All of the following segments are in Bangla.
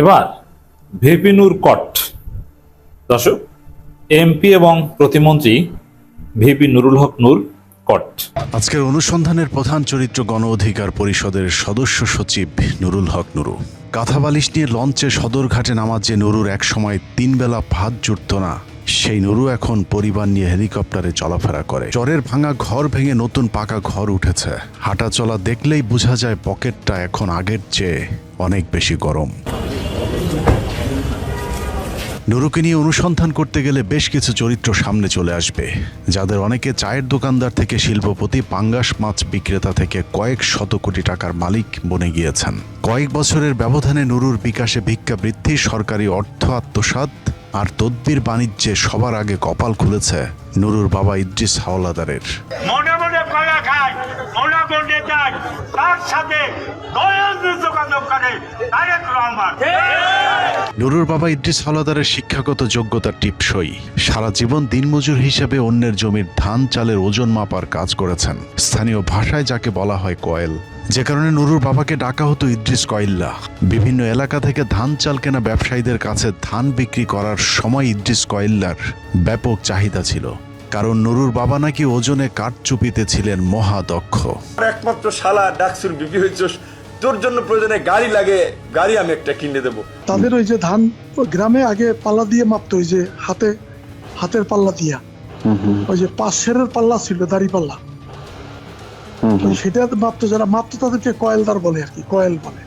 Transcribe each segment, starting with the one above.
এবার ভিপি নূর কট। দর্শক, এমপি এবং প্রতিমন্ত্রী ভিপি নুরুল হক নূর কট। আজকের অনুসন্ধানের প্রধান চরিত্র গণ অধিকার পরিষদের সদস্য সচিব নুরুল হক নুরু। কাঁথাবালিশ নিয়ে লঞ্চে সদরঘাটে নামার যে নুরুর একসময় 3 বেলা ভাত জুটত না, সেই নুরু এখন পরিবার নিয়ে হেলিকপ্টারে চলাফেরা করে। চরের ভাঙা ঘর ভেঙে নতুন পাকা ঘর উঠেছে। হাঁটা চলা দেখলেই বোঝা যায় পকেটটা এখন আগের চেয়ে অনেক বেশি গরম। নুরুকে নিয়ে অনুসন্ধান করতে গেলে বেশ কিছু চরিত্র সামনে চলে আসবে, যাদের অনেকে চায়ের দোকানদার থেকে শিল্পপতি, পাঙ্গাস মাছ বিক্রেতা থেকে কয়েক শত কোটি টাকার মালিক বনে গিয়েছেন। কয়েক বছরের ব্যবধানে নুরুর বিকাশে ভিক্ষা বৃদ্ধি, সরকারি অর্থ আত্মসাৎ আর তদ্বির বাণিজ্যে সবার আগে কপাল খুলেছে নুরুর বাবা ইদ্রিস হাওলাদারের। মনে মনে কলা খায়, মনে মনে যায়, তার সাথে যোগাযোগ করে তারেক রহমান। নুরুর বাবা ইদ্রিস হাওলাদারের শিক্ষাগত যোগ্যতা টিপসই। সারা জীবন দিনমজুর হিসেবে অন্যের জমির ধান চালের ওজন মাপার কাজ করেছেন, স্থানীয় ভাষায় যাকে বলা হয় কয়েল, যে কারণে নুরুর বাবাকে ডাকা হতো ইদ্রিস কয়েল্লা। বিভিন্ন এলাকা থেকে ধান চাল কেনা ব্যবসায়ীদের কাছে ধান বিক্রি করার সময় ইদ্রিস কয়েল্লার ব্যাপক চাহিদা ছিল, কারণ নুরুর বাবা নাকি ওজনে কাঠচুপিতে ছিলেন মহাদক্ষ। একমাত্র শালা ডাকসুর বিপি হয়েছে, তোর জন্য প্রয়োজনে গাড়ি লাগে, গাড়ি আমি একটা কিনে দেবো। তাদের ওই যে ধান গ্রামে আগে পাল্লা দিয়ে মাপতো, ওই যে হাতের পাল্লা দিয়া, ওই যে 5 সেরের পাল্লা ছিল, দাড়ি পাল্লা, সেটা মাপতো। যারা মাপতো তাদেরকে কয়েলদার বলে আর কি, কয়েল বলে।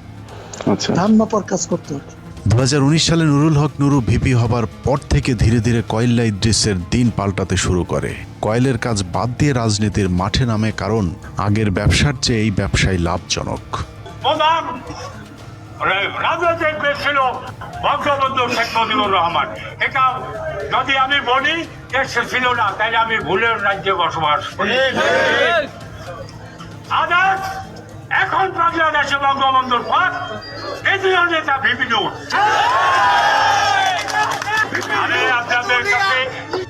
ধান মাপার কাজ করতো আর কি। 2019 সালে নুরুল হক নুরু ভিপি হবার পর থেকে ধীরে ধীরে কয়েল্লা ইদ্রিসের দিন পাল্টাতে শুরু করে। কয়েলের কাজ বাদ দিয়ে রাজনীতির মাঠে নামে, কারণ আগের ব্যবসার চেয়ে এই ব্যবসায় লাভজনক। প্রধান রাজনৈতিক ছিল বঙ্গবন্ধু শেখ মুজিবুর রহমান। এটা যদি আমি বলি সে ছিল না, তাইলে আমি ভুলের রাজ্যে বসবাস করি। আদার্স এখন বাংলাদেশে বঙ্গবন্ধুর পর কেন্দ্রীয় নেতা ভিপি নূর। আমি আপনাদের কাছে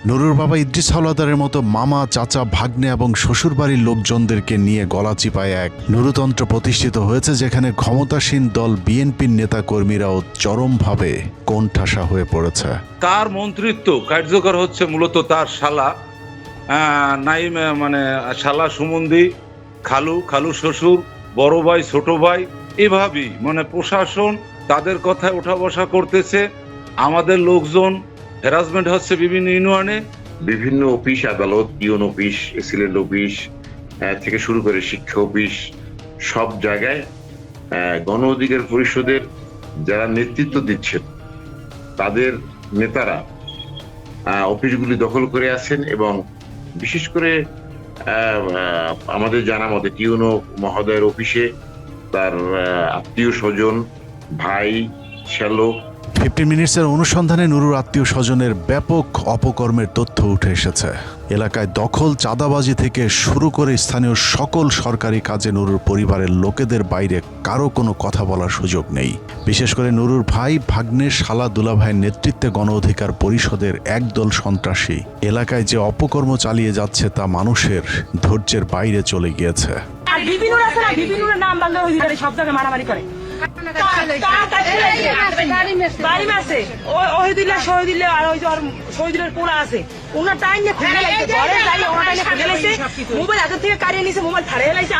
নুরুর বাবা ইদ্রিস হাওলাদারের মতো মামা, চাচা, ভাগ্নে এবং শ্বশুরবাড়ির লোকজনদেরকে নিয়ে গলা চিপায় এক নুরুতন্ত্র প্রতিষ্ঠিত হয়েছে, যেখানে ক্ষমতাসীন দল বিএনপির নেতা কর্মীরাও চরমভাবে কোণঠাসা হয়ে পড়েছে। তার মন্ত্রিত্ব কার্যকর হচ্ছে মূলত তার শালা নাইম, মানে শালা সুমন্দি, খালু শ্বশুর, বড় ভাই, ছোট ভাই, এভাবেই মানে প্রশাসন তাদের কথায় ওঠা বসা করতেছে। আমাদের লোকজন হ্যারাসমেন্ট হচ্ছে বিভিন্ন ইউনিয়নে, বিভিন্ন অফিস আদালত, ইউন অফিস, এসিলেন্ট অফিস থেকে শুরু করে শিক্ষা অফিস, সব জায়গায় গণ অধিকার পরিষদের যারা নেতৃত্ব দিচ্ছেন তাদের নেতারা অফিসগুলি দখল করে আছেন। এবং বিশেষ করে আমাদের জানা মতে টিউনো মহোদয়ের অফিসে তার আত্মীয় স্বজন, ভাই, শ্যালক। 15 মিনিটসের অনুসন্ধানে নুরুর আত্মীয় স্বজনের ব্যাপক অপকর্মের তথ্য উঠে এসেছে। এলাকায় দখল, চাঁদাবাজি থেকে শুরু করে স্থানীয় সকল সরকারি কাজে নুরুর পরিবারের লোকেদের বাইরে কারো কোনো কথা বলার সুযোগ নেই। বিশেষ করে নুরুর ভাই, ভাগ্নে, শালা, দুলাভাইয়ের নেতৃত্বে গণ অধিকার পরিষদের একদল সন্ত্রাসী এলাকায় যে অপকর্ম চালিয়ে যাচ্ছে তা মানুষের ধৈর্যের বাইরে চলে গিয়েছে। নাম বাংলা অধিকারী সব জায়গায় মারামারি করে।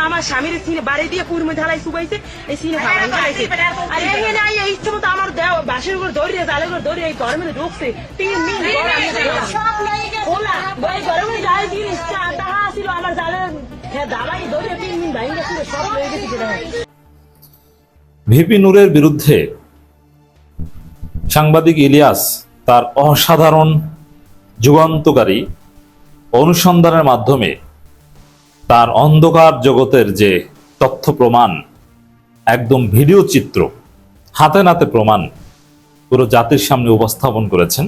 আমার স্বামীর সিনে বাড়ি দিয়ে কুড়ি মধ্যে হালাই শুকাইছে, এই সিনে ইচ্ছে মতো আমার বাসের উপর দৌড়িয়ে জালের উপর দৌড়িয়ে গরমে ঢুকছে। 3 দিন গরমে যায় জিনিস তাহা ছিল আমার জালের দাবাই দৌড়িয়ে 3 দিন ভাই গেছিল, সব হয়ে গেছে। ভিপি নূরের বিরুদ্ধে সাংবাদিক ইলিয়াস তার অসাধারণ যুগান্তকারী অনুসন্ধানের মাধ্যমে তার অন্ধকার জগতের যে তথ্য প্রমাণ, একদম ভিডিও চিত্র, হাতে নাতে প্রমাণ পুরো জাতির সামনে উপস্থাপন করেছেন।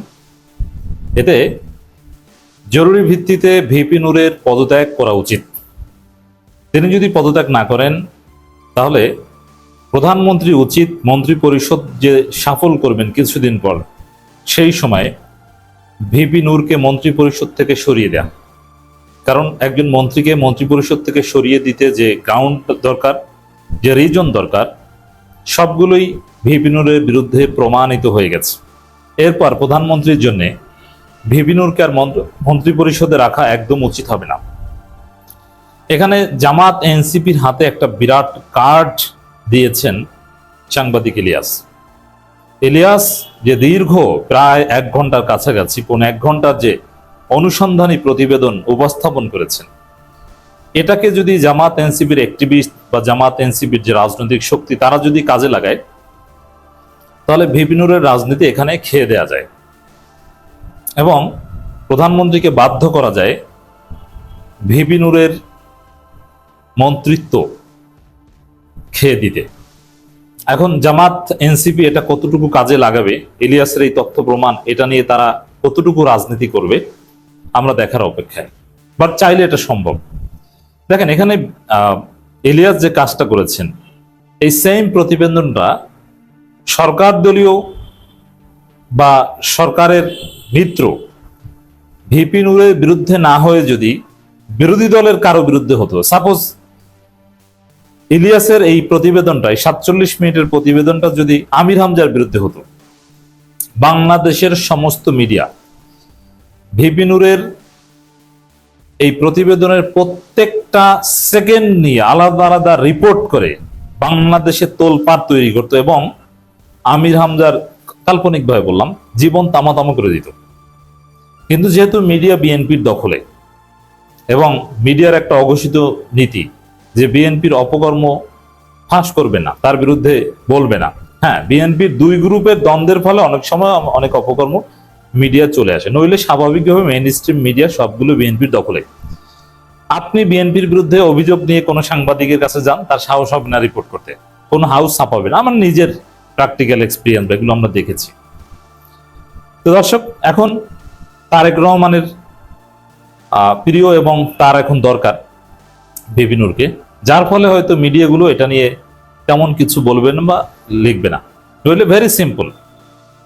এতে জরুরি ভিত্তিতে ভিপি নূরের পদত্যাগ করা উচিত। তিনি যদি পদত্যাগ না করেন তাহলে প্রধানমন্ত্রী উচিত মন্ত্রী পরিষদ যে সাফল করবেন কিছুদিন পর, সেই সময় ভিপি নূরকে মন্ত্রী পরিষদ থেকে সরিয়ে দেয়া। কারণ একজন মন্ত্রীকে মন্ত্রী পরিষদ থেকে সরিয়ে দিতে যে গ্রাউন্ড দরকার, যে রিজন দরকার, সবগুলোই ভিপি নূরের বিরুদ্ধে প্রমাণিত হয়ে গেছে। এরপর প্রধানমন্ত্রীর জন্য ভিপি নূরকে আর মন্ত্রী পরিষদে রাখা একদম উচিত হবে না। এখানে জামাত এনসিপির হাতে একটা বিরাট কার্ড দিয়েছেন সাংবাদিক ইলিয়াস, যে দীর্ঘ প্রায় 1 ঘন্টার কাছাকাছি 1 ঘন্টার যে অনুসন্ধানী প্রতিবেদন উপস্থাপন করেছেন, এটাকে যদি জামাত এনসিপির অ্যাক্টিভিস্ট বা জামাত এনসিপির যে রাজনৈতিক শক্তি তারা যদি কাজে লাগায়, তাহলে ভিপি নূরের রাজনীতি এখানে খেয়ে দেয়া যায় এবং প্রধানমন্ত্রীকে বাধ্য করা যায় ভিপি নূরের মন্ত্রিত্ব খেয়ে দিতে। এখন জামাত এনসিপি এটা কতটুকু কাজে লাগাবে, ইলিয়াসের এই তথ্য প্রমাণ এটা নিয়ে তারা কতটুকু রাজনীতি করবে, আমরা দেখার অপেক্ষায়। বাট চাইলে এটা সম্ভব। দেখেন, এখানে ইলিয়াস যে কাজটা করেছেন, এই সেম প্রতিবেদনটা সরকার দলীয় বা সরকারের মিত্র ভিপি নূরের বিরুদ্ধে না হয়ে যদি বিরোধী দলের কারো বিরুদ্ধে হতো, সাপোজ ইলিয়াসের এই প্রতিবেদনটা, 47 মিনিটের প্রতিবেদনটা যদি আমির হামজার বিরুদ্ধে হতো, বাংলাদেশের সমস্ত মিডিয়া ভিপি নূরের এই প্রতিবেদনের প্রত্যেকটা সেকেন্ড নিয়ে আলাদা আলাদা রিপোর্ট করে বাংলাদেশে তোলপাড় তৈরি করতো এবং আমির হামজার, কাল্পনিকভাবে বললাম, জীবন তামাতামা করে দিত। কিন্তু যেহেতু মিডিয়া বিএনপির দখলে এবং মিডিয়ার একটা অঘোষিত নীতি যে বিএনপির অপকর্ম ফাঁস করবে না, তার বিরুদ্ধে বলবে না। হ্যাঁ, বিএনপির 2 গ্রুপের দ্বন্দ্বের ফলে অনেক সময় অনেক অপকর্ম মিডিয়া চলে আসে, নইলে স্বাভাবিকভাবে মেইন স্ট্রিম মিডিয়া সবগুলো বিএনপির দখলে। আপনি বিএনপির বিরুদ্ধে অভিযোগ নিয়ে কোনো সাংবাদিকের কাছে যান, তার সাহস হবে না রিপোর্ট করতে, কোনো হাউস ছাপাবে না। আমার নিজের প্র্যাকটিক্যাল এক্সপিরিয়েন্স, এগুলো আমরা দেখেছি। তো দর্শক, এখন তারেক রহমানের প্রিয় এবং তার এখন দরকার ভিপি নূরকে, যার ফলে হয়তো মিডিয়াগুলো এটা নিয়ে তেমন কিছু বলবে না বা লিখবে না। নইলে ভেরি সিম্পল,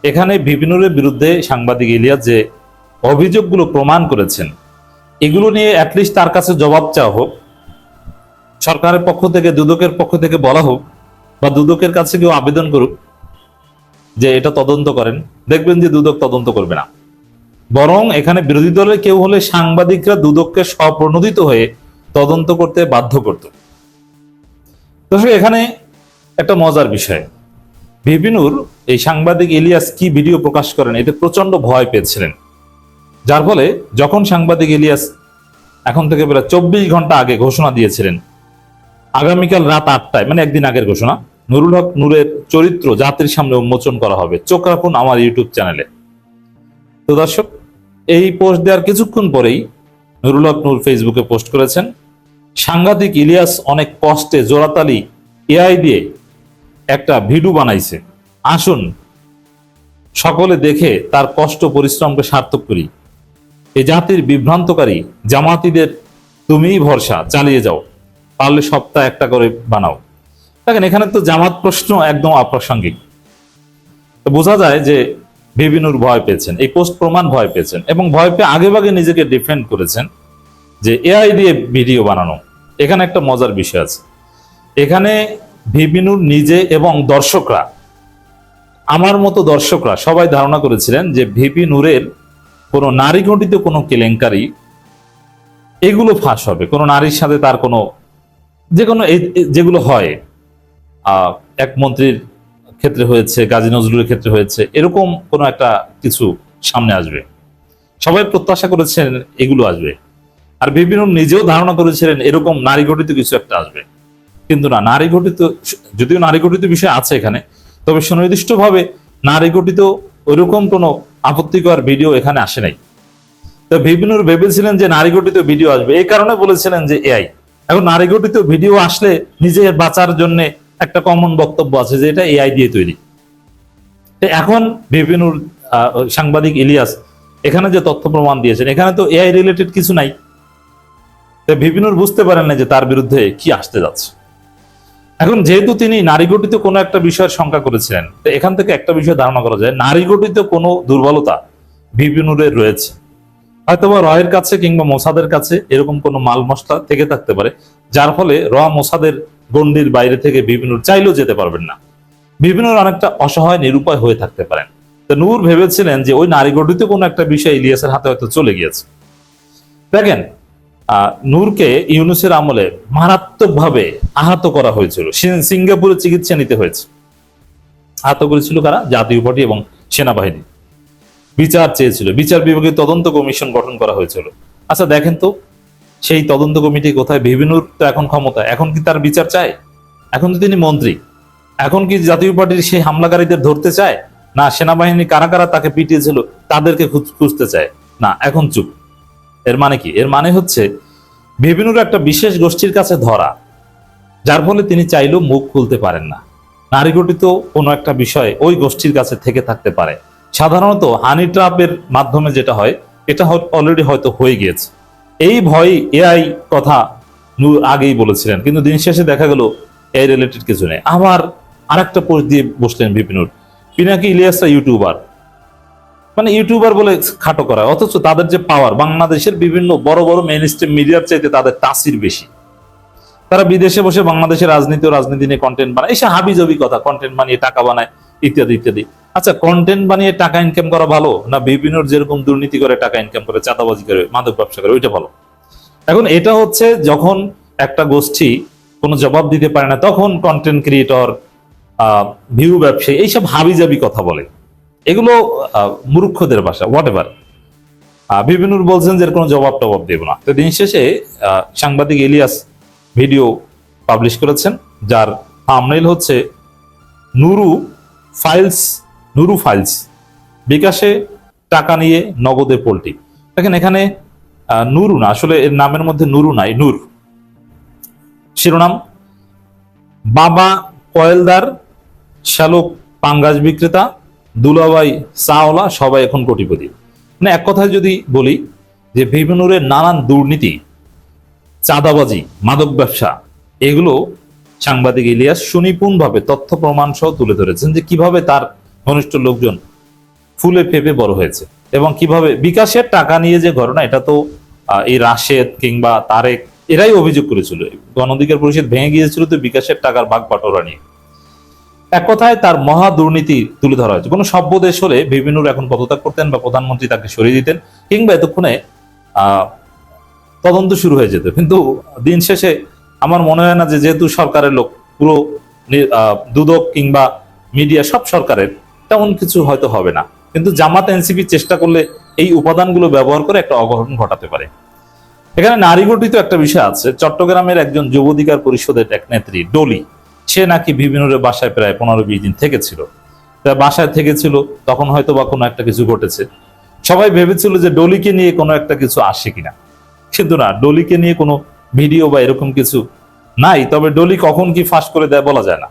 এখানে ভিপি নূরের বিরুদ্ধে সাংবাদিক ইলিয়াস যে অভিযোগগুলো প্রমাণ করেছেন, এগুলো নিয়ে অ্যাটলিস্ট তার কাছে জবাব চাওয়া হোক, সরকারের পক্ষ থেকে, দুদকের পক্ষ থেকে বলা হোক, বা দুদকের কাছে কেউ আবেদন করুক যে এটা তদন্ত করেন। দেখবেন যে দুদক তদন্ত করবে না, বরং এখানে বিরোধী দলের কেউ হলে সাংবাদিকরা দুদককে স্বপ্রণোদিত হয়ে তদন্ত করতে বাধ্য করত। দর্শক, এখানে একটা মজার বিষয়, ভিপি নূর এই সাংবাদিক ইলিয়াস কি ভিডিও প্রকাশ করেন এতে প্রচন্ড ভয় পেয়েছিলেন, যার ফলে যখন সাংবাদিক ইলিয়াস এখন থেকে প্রায় 24 ঘন্টা আগে ঘোষণা দিয়েছিলেন আগামীকাল রাত 8টায়, মানে একদিন আগের ঘোষণা, নুরুল হক নূরের চরিত্র জাতির সামনে উন্মোচন করা হবে, চোখ রাখুন আমার ইউটিউব চ্যানেলে। তো দর্শক, এই পোস্ট দেওয়ার কিছুক্ষণ পরেই নুরুল হক নূর ফেসবুকে পোস্ট করেছেন, সাংবাদিক ইলিয়াস অনেক কষ্টে জোড়াতালি এআই দিয়ে একটা ভিডিও বানাইছে, আসুন সকলে দেখে তার কষ্ট পরিশ্রমকে সার্থক করি। এই জাতির বিভ্রান্তকারী জামাতিদের তুমিই ভরসা, চালিয়ে যাও, পারলে সপ্তাহে একটা করে বানাও। দেখেন, এখানে তো জামাত প্রশ্ন একদম অপ্রাসঙ্গিক। তো বোঝা যায় যে ভিপি নূর ভয় পেয়েছেন, এই পোস্ট প্রমাণ ভয় পেয়েছেন এবং ভয় পেয়ে আগেভাগে নিজেকে ডিফেন্ড করেছেন যে এআই দিয়ে ভিডিও বানানো। এখানে একটা মজার বিষয় আছে, এখানে ভিপি নূর নিজে এবং দর্শকরা, আমার মতো দর্শকরা সবাই ধারণা করেছিলেন যে ভিপি নূরের কোনো নারী ঘটিত কোনো কেলেঙ্কারি এগুলো ফাঁস হবে, কোনো নারীর সাথে তার কোনো যেগুলো হয়, এক মন্ত্রীর ক্ষেত্রে হয়েছে, গাজী নজরুলের ক্ষেত্রে হয়েছে, এরকম কোনো একটা কিছু সামনে আসবে। সবাই প্রত্যাশা করেছেন এগুলো আসবে, আর ভিপি নূর নিজেও ধারণা করেছিলেন এরকম নারী ঘটিত কিছু একটা আসবে। কিন্তু না, নারী ঘটিত, যদিও নারী ঘটিত বিষয় আছে এখানে, তবে সুনির্দিষ্টভাবে নারী ঘটিত ওইরকম কোনো আপত্তিকর ভিডিও এখানে আসে নাই। তো ভিপি নূর ভেবেছিলেন যে নারী ঘটিত ভিডিও আসবে, এই কারণে বলেছিলেন যে এআই। এখন নারী ঘটিত ভিডিও আসলে নিজের বাঁচার জন্য একটা কমন বক্তব্য আছে যে এটা এআই দিয়ে তৈরি। এখন ভিপি নূর, সাংবাদিক ইলিয়াস এখানে যে তথ্য প্রমাণ দিয়েছেন, এখানে তো এআই রিলেটেড কিছু নাই। ভিপি নূর বুঝতে পারেন না যে তার বিরুদ্ধে কি আসতে যাচ্ছে। এখন যেহেতু তিনি নারী গঠিত কোনো একটা বিষয়ের শঙ্কা করেছিলেন, তো এখান থেকে একটা বিষয় ধারণা করা যায় নারী গঠিত কোনো দুর্বলতা ভিপি নূরের রয়েছে, হয়তোবা রয়ের কাছে কিংবা মোসাদের কাছে এরকম কোনো মাল মশলা থেকে থাকতে পারে, যার ফলে র মোসাদের গণ্ডির বাইরে থেকে ভিপি নূর চাইলেও যেতে পারবেন না। বিভিন্নর অনেকটা অসহায় নিরুপায় হয়ে থাকতে পারেন। তো নূর ভেবেছিলেন যে ওই নারী গঠিত কোনো একটা বিষয় ইলিয়াসের হাতে হয়তো চলে গিয়েছে। দেখেন, নূরকে ইউনূসের আমলে মারাত্মকভাবে আহত করা হয়েছিল, সিঙ্গাপুরে চিকিৎসা নিতে হয়েছে। আহত করেছিল কারা? জাতীয় পার্টি এবং সেনাবাহিনী। বিচার চেয়েছিল, বিচার বিভাগে তদন্ত কমিশন গঠন করা হয়েছিল। আচ্ছা দেখেন তো, সেই তদন্ত কমিটি কোথায়? বিভিন্নর তো এখন ক্ষমতা, এখন কি তার বিচার চায়? এখন তো তিনি মন্ত্রী, এখন কি জাতীয় পার্টির সেই হামলাকারীদের ধরতে চায়? না সেনাবাহিনী কারা কারা তাকে পিটিয়েছিল তাদেরকে খুঁজতে চায়? না, এখন চুপ। এর মানে কি? এর মানে হচ্ছে বিভিন্নর একটা বিশেষ গোষ্ঠীর কাছে ধরা, যার ফলে তিনি চাইলেও মুখ খুলতে পারেন না। নারী গঠিত কোনো একটা বিষয় ওই গোষ্ঠীর কাছে থেকে থাকতে পারে। সাধারণত হানি ট্র্যাপের মাধ্যমে যেটা হয়, এটা অলরেডি হয়তো হয়ে গিয়েছে। এই ভয় এআই কথা নূর আগেই বলেছিলেন, কিন্তু দিন শেষে দেখা গেল এই রিলেটেড কিছু নেই। আবার আরেকটা পোস্ট দিয়ে বসলেন বিপিনুর, পিনাকি ইলিয়াসরা ইউটিউবার, মানে ইউটিউবার বলে খাটো করা, অথচ তাদের যে পাওয়ার, বাংলাদেশের বিভিন্ন বড় বড় মেইন স্ট্রিম মিডিয়ার চাইতে তাদের তাসির বেশি। তারা বিদেশে বসে বাংলাদেশের রাজনীতি ও রাজনীতি নিয়ে কন্টেন্ট বানায়, এসে হাবিজাবি কথা, কন্টেন্ট বানিয়ে টাকা বানায় ইত্যাদি ইত্যাদি। আচ্ছা, কন্টেন্ট বানিয়ে টাকা ইনকাম করা ভালো, না বিপিনুর যেরকম দুর্নীতি করে টাকা ইনকাম করে, চাঁদাবাজি করে, মাদক ব্যবসা করে, ওইটা ভালো? এখন এটা হচ্ছে যখন একটা গোষ্ঠী কোনো জবাব দিতে পারে না, তখন কন্টেন্ট ক্রিয়েটর, ভিউ ব্যবসায়ী এইসব হাবিজাবি কথা বলে। এগুলো মূর্খদের ভাষা, হোয়াট এভার। বিপিনুর বলছেন যে এর কোনো জবাব টবাব দেব না। তো দিন শেষে সাংবাদিক ইলিয়াস ভিডিও পাবলিশ করেছেন, যার থাম্বনেইল হচ্ছে নুরু ফাইলস বিকাশে টাকা নিয়ে নগদে পোল্টি। দেখেন এখানে নুরু না, আসলে এর নামের মধ্যে নুরু নাই, নূর। শিরোনাম: বাবা কয়েলদার, শ্যালক পাঙ্গাস বিক্রেতা, দুলাভাই চাওলা সবাই এখন কোটিপতি। মানে এক কথায় যদি বলি যে বিপিনুরের নানান দুর্নীতি, চাঁদাবাজি, মাদক ব্যবসা, এগুলো সাংবাদিক ইলিয়াস সুনিপুণভাবে তথ্য প্রমাণ সহ তুলে ধরেছেন, যে কিভাবে তার ঘনিষ্ঠ লোকজন ফুলে ফেপে বড় হয়েছে এবং কিভাবে বিকাশের টাকা নিয়ে যে ঘটনা, এটা তো এই রাশেদ কিংবা তারেক এরাই অভিযোগ করেছিল। গণ অধিকার পরিষদ ভেঙে গিয়েছিল তো বিকাশের টাকার ভাগ বাটোয়ারা নিয়ে। এক কথায় তার মহা দুর্নীতি তুলে ধরা হয়েছে। কোনো সভ্য দেশ হলে বিপিনুর এখন পদত্যাগ করতেন বা প্রধানমন্ত্রী তাকে সরিয়ে দিতেন, কিংবা এতক্ষণে তদন্ত শুরু হয়ে যেত। কিন্তু দিন শেষে আমার মনে হয় না যে, যেহেতু সরকারের লোক, পুরো দুদক কিংবা মিডিয়া সব সরকারের, তেমন কিছু হয়তো হবে না। কিন্তু জামাত এনসিপি চেষ্টা করলে এই উপাদানগুলো ব্যবহার করে একটা অঘটন ঘটাতে পারে। এখানে নারী গঠিত একটা বিষয় আছে। চট্টগ্রামের একজন যুব অধিকার পরিষদের এক নেত্রী ডলি, সে নাকি বিপিনুরের বাসায় প্রায় 15-20 দিন থেকেছিল। বাসায় থেকেছিল, তখন হয়তো বা কোনো একটা কিছু ঘটেছে। সবাই ভেবেছিল যে ডলিকে নিয়ে কোনো একটা কিছু আসে কিনা, কিন্তু না, ডলিকে নিয়ে কোনো ভিডিও বা এরকম কিছু নাই। তবে ডলি কখন কি ফাঁস করে দেয় বলা যায় না।